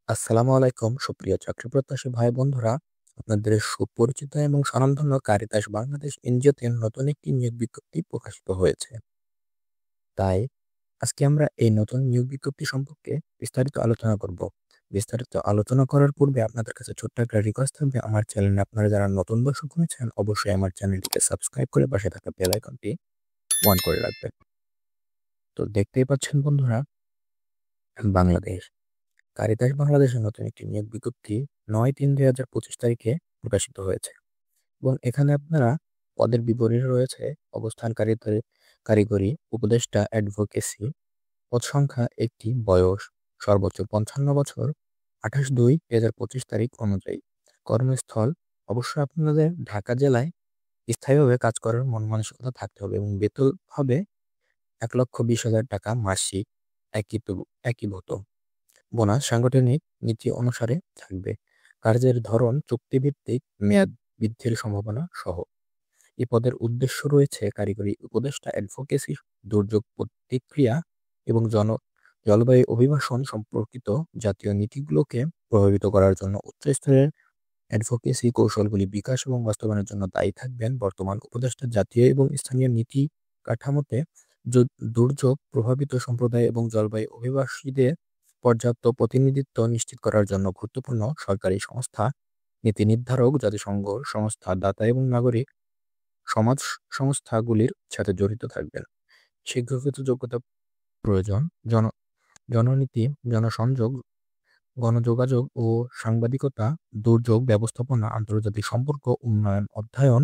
আসসালামু আলাইকুম সুপ্রিয় চাকরিপ্রত্যাশী ভাই বন্ধুরা, আপনাদের সুপরিচিত এবং স্বনামধন্য কারিতাস বাংলাদেশ এনজিওতে নতুন একটি নিয়োগ বিজ্ঞপ্তি প্রকাশিত হয়েছে। তাই আজকে আমরা এই নতুন নিয়োগ বিজ্ঞপ্তি সম্পর্কে বিস্তারিত আলোচনা করব। বিস্তারিত আলোচনা করার পূর্বে আপনাদের কাছে ছোট্ট একটা রিকোয়েস্ট থাকবে, আমার চ্যানেলে আপনারা যারা নতুন দর্শক হয়েছেন অবশ্যই আমার চ্যানেলটিকে সাবস্ক্রাইব করে পাশে থাকা বেল আইকনটি অন করে রাখবেন। তো দেখতেই পাচ্ছেন বন্ধুরা, বাংলাদেশ কারিতাস বাংলাদেশের নতুন একটি নিয়োগ বিজ্ঞপ্তি 9/3/2025 তারিখে প্রকাশিত হয়েছে এবং এখানে আপনারা পদের বিবরণী রয়েছে কারিগরি উপদেষ্টা অ্যাডভোকেসি, পদ সংখ্যা একটি, বয়স সর্বোচ্চ 55 বছর, 28/2/2025 তারিখ অনুযায়ী। কর্মস্থল অবশ্যই আপনাদের ঢাকা জেলায় স্থায়ীভাবে কাজ করার মন মানসিকতা থাকতে হবে এবং বেতন হবে 1,20,000 টাকা মাসিক একীভূত। বোনাস সাংগঠনিক নীতি অনুসারে থাকবে। কার্যের ধরন চুক্তিভিত্তিক, মেয়াদ বৃদ্ধির সম্ভাবনা সহ। এই পদের উদ্দেশ্য রয়েছে কারিগরি উপদেষ্টা অ্যাডভোকেসি, দুর্যোগ প্রতিক্রিয়া এবং জলবায়ু অভিবাসন সম্পর্কিত জাতীয় নীতিগুলোকে প্রভাবিত করার জন্য উচ্চস্তরের অ্যাডভোকেসি কৌশলগুলি বিকাশ এবং বাস্তবায়নের জন্য দায়ী থাকবেন। বর্তমান উপদেষ্টা জাতীয় এবং স্থানীয় নীতি কাঠামোতে দুর্যোগ প্রভাবিত সম্প্রদায় এবং জলবায়ু অভিবাসীদের পর্যাপ্ত প্রতিনিধিত্ব নিশ্চিত করার জন্য গুরুত্বপূর্ণ সরকারি সংস্থা, নীতি নির্ধারক, জাতিসংঘ সংস্থা, দাতা এবং নাগরিক সমাজ সংস্থাগুলির সাথে জড়িত থাকবেন। শিক্ষাগত যোগ্যতা প্রয়োজন: জননীতি, জনসংযোগ, গণযোগাযোগ ও সাংবাদিকতা, দুর্যোগ ব্যবস্থাপনা, আন্তর্জাতিক সম্পর্ক, উন্নয়ন অধ্যয়ন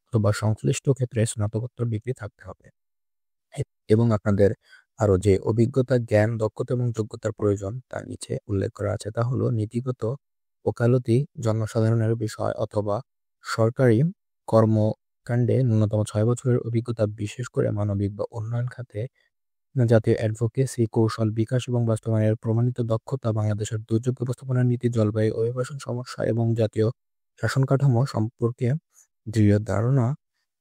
অথবা সংশ্লিষ্ট ক্ষেত্রে স্নাতকোত্তর ডিগ্রি থাকতে হবে। এবং আপনাদের আরো যে অভিজ্ঞতা, জ্ঞান, দক্ষতা এবং যোগ্যতার প্রয়োজন তার নিচে উল্লেখ করা আছে তা হলো নীতিগত ওকালতি, জনসাধারণের বিষয় অথবা সরকারি কর্মকাণ্ডে ন্যূনতম 6 বছরের অভিজ্ঞতা, বিশেষ করে মানবিক বা উন্নয়ন খাতে জাতীয় অ্যাডভোকেসি কৌশল বিকাশ এবং বাস্তবায়নের প্রমাণিত দক্ষতা, বাংলাদেশের দুর্যোগ ব্যবস্থাপনা নীতি, জলবায়ু অভিবাসন সমস্যা এবং জাতীয় শাসন কাঠামো সম্পর্কে দৃঢ় ধারণা,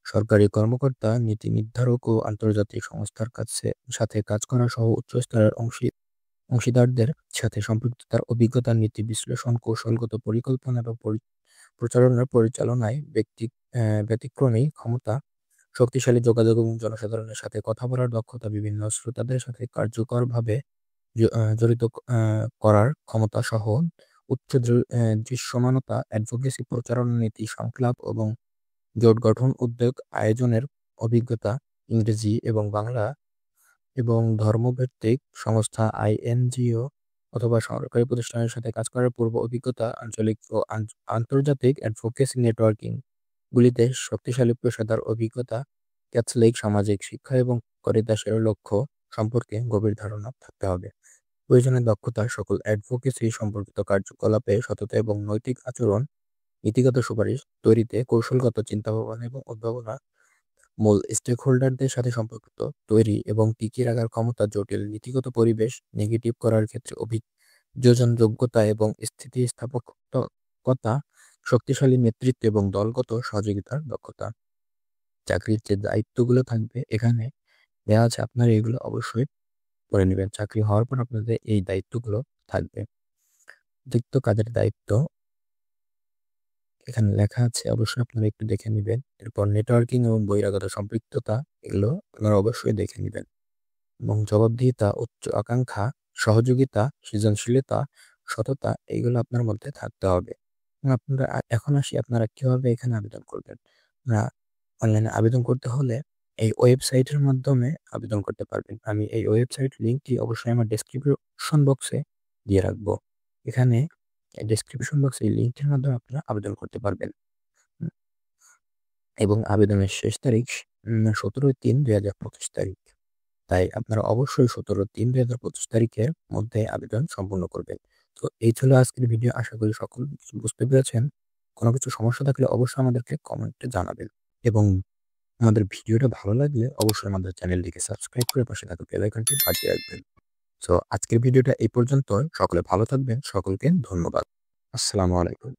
সরকারি কর্মকর্তা, নীতি নির্ধারক ও আন্তর্জাতিক সংস্থার সাথে কাজ করা সহ উচ্চস্তরের অংশীদারদের সাথে সম্পৃক্ততার অভিজ্ঞতা, নীতি বিশ্লেষণ, কৌশলগত পরিকল্পনা এবং পরিচালনায় ব্যতিক্রমী ক্ষমতা, শক্তিশালী যোগাযোগ এবং জনসাধারণের সাথে কথা বলার দক্ষতা, বিভিন্ন শ্রোতাদের সাথে কার্যকরভাবে জড়িত করার ক্ষমতা সহ উচ্চ দৃশ্যমানতা, অ্যাডভোকেসি প্রচারণা, নীতি সংলাপ এবং জোট গঠন, উদ্যোগ আয়োজনের অভিজ্ঞতা, ইংরেজি এবং বাংলা এবং ধর্মভিত্তিক সংস্থা, আইএনজিও অথবা সরকারি প্রতিষ্ঠানের সাথে কাজ করার পূর্ব অভিজ্ঞতা, আঞ্চলিক ও আন্তর্জাতিক অ্যাডভোকেসি নেটওয়ার্কিং গুলিতে শক্তিশালী পেশাদার অভিজ্ঞতা, ক্যাথলিক সামাজিক শিক্ষা এবং কারিতাসের লক্ষ্য সম্পর্কে গভীর ধারণা থাকতে হবে। প্রয়োজনীয় দক্ষতা: সকল অ্যাডভোকেসি সম্পর্কিত কার্যকলাপে সততা এবং নৈতিক আচরণ, নীতিগত সুপারিশ তৈরিতে কৌশলগত চিন্তাভাবনা এবং উদ্ভাবনা, মূল স্টেকহোল্ডারদের সাথে সম্পর্ক তৈরি এবং টিকিয়ে রাখার ক্ষমতা, জটিল নীতিগত পরিবেশ নেগেটিভ করার ক্ষেত্রে অভিযোজন যোগ্যতা এবং স্থিতিস্থাপকতা, শক্তিশালী নেতৃত্ব এবং দলগত সহযোগিতার দক্ষতা। চাকরির যে দায়িত্বগুলো থাকবে এখানে দেওয়া আছে, আপনারা এগুলো অবশ্যই পড়ে নেবেন। চাকরি হওয়ার পর আপনাদের এই দায়িত্বগুলো থাকবে। অতিরিক্ত কাজের দায়িত্ব এখানে লেখা আছে, অবশ্যই আপনারা একটু দেখে নেবেন। এরপর নেটওয়ার্কিং এবং বহিরাগত সম্পৃক্ততা, এগুলো আপনারা অবশ্যই দেখে নেবেন। এবং জবাবদিহিতা, উচ্চ আকাঙ্ক্ষা, সহযোগিতা, সৃজনশীলতা, সততা, এইগুলো আপনার মধ্যে থাকতে হবে। আপনারা এখন আসি আপনারা কিভাবে এখানে আবেদন করবেন। অনলাইনে আবেদন করতে হলে এই ওয়েবসাইটের মাধ্যমে আবেদন করতে পারবেন। আমি এই ওয়েবসাইট লিঙ্কটি অবশ্যই আমার ডেসক্রিপশন বক্সে দিয়ে রাখবো। এখানে ডেসক্রিপশন বক্সে এই লিঙ্কটির মাধ্যমে আপনারা আবেদন করতে পারবেন এবং আবেদনের শেষ তারিখ 17/3/2025 তারিখ। তাই আপনারা অবশ্যই 17/3/2025 তারিখের মধ্যে আবেদন সম্পূর্ণ করবেন। তো এই ছিল আজকের ভিডিও। আশা করি সকল কিছু বুঝতে পেরেছেন। কোনো কিছু সমস্যা থাকলে অবশ্যই আমাদেরকে কমেন্টে জানাবেন এবং আমাদের ভিডিওটা ভালো লাগলে অবশ্যই আমাদের চ্যানেলটিকে সাবস্ক্রাইব করে পাশে থাকা বেল আইকনটি বাজিয়ে রাখবেন। তো আজকের ভিডিওটা এই পর্যন্ত। সকলে ভালো থাকবেন। সকলকে ধন্যবাদ। আসসালামু আলাইকুম।